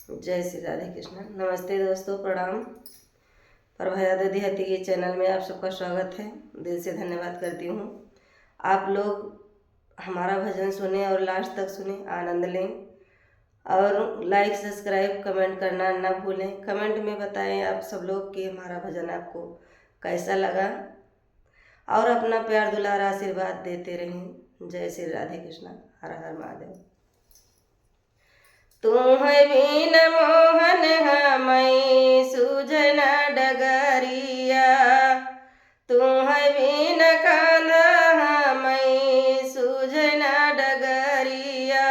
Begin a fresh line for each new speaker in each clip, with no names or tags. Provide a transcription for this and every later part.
जय श्री राधे कृष्ण। नमस्ते दोस्तों, प्रणाम। प्रभया दीदी हती के चैनल में आप सबका स्वागत है। दिल से धन्यवाद करती हूँ। आप लोग हमारा भजन सुने और लास्ट तक सुने, आनंद लें और लाइक सब्सक्राइब कमेंट करना ना भूलें। कमेंट में बताएं आप सब लोग कि हमारा भजन आपको कैसा लगा और अपना प्यार दुलार आशीर्वाद देते रहें। जय श्री राधे कृष्ण। हर हर महादेव। तू है बीन मोहन हमई सूझन डगरिया, तू है बीन कांदा हमई सूझन डगरिया,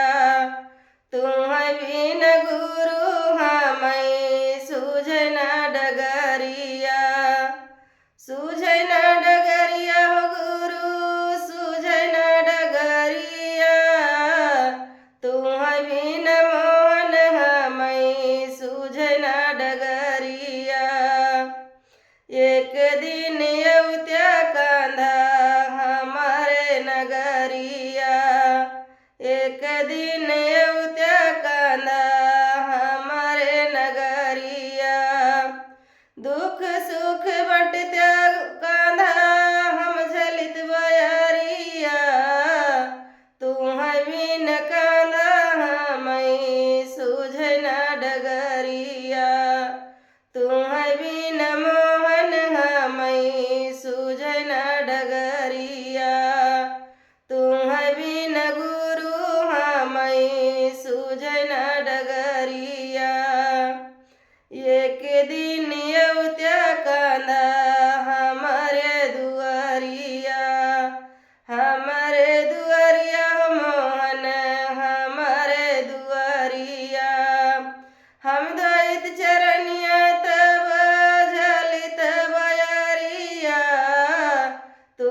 तू है बीन गुरु हमई सूझन डगरिया, सूझन डगरिया हो गुरु सूझन डगरिया, तू है बीन डगरिया। एक दिन अवत्या कांधा हमारे नगरिया, एक दिन अवत्या कांधा हमारे नगरिया, दुख सुख बंटत्या कांधा हम झलित बयरिया, तू है बिन कांधा हमई सूझन डगरिया, तू है बिन मोहन हमई सूझन डगरिया, तू है बिन गुरु हमई सूझन डगरिया। एक दिन अवत्या कांधा हमारे दुआरिया, हमारे दुआरिया मोहन हमारे दुआरिया, हम दैत चरनिया तब झलित बयरिया, तू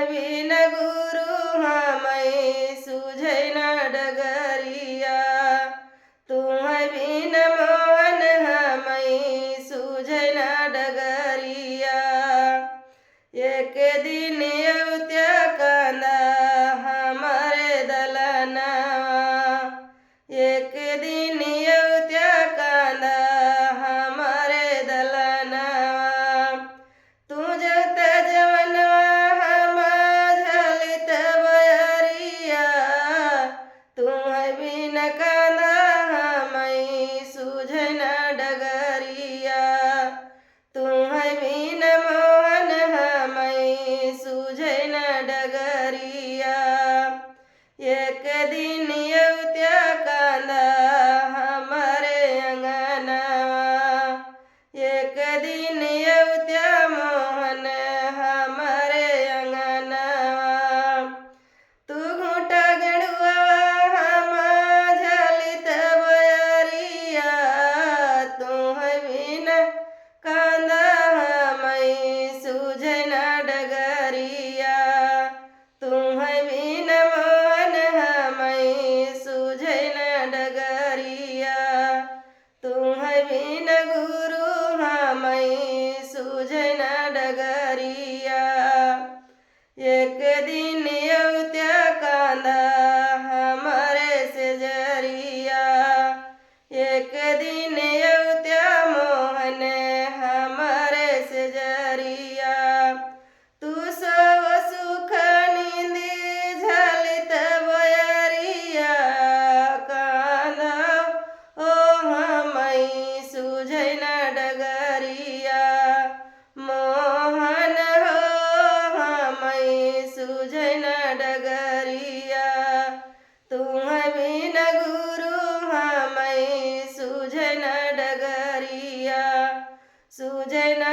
बिन गुरु हमई सूझन डगरिया, तू बिन मोहन हमई सूझन डगरिया। एक दिन अवत्या कांधा हमारे दलना, एक दिन अवत्या कांधा हमारे दलना, तू जत जवनवा हम झलित बयरिया, तू बिन कांधा हमई सूझन डगरिया, तू बिन मोहन हमई सूझन डगरिया। एक दिन अवत्या कांधा हमारे अंगना, एक दिन अवत्या मोहन हमारे अंगना, तू घूटा गड़ुआ हम झलित बयरिया, तू बिन कांधा हमई सूझन डगरिया, तू बिन मोहन हमई सूझन डगरिया, तू बिन गुरु हमई सूझन डगरिया। एक दिन अवत्या कांधा हमारे सेजरिया, एक दिन अवत्या मोहन हमारे सेजरिया, तू सब सुख नींदी झलित बयरिया, कांधा ओ हमई सूझन डगरिया, मोहन हो हमई सूझन डगरिया, तू बिन गुरु हमई सूझन डगरिया, सूझन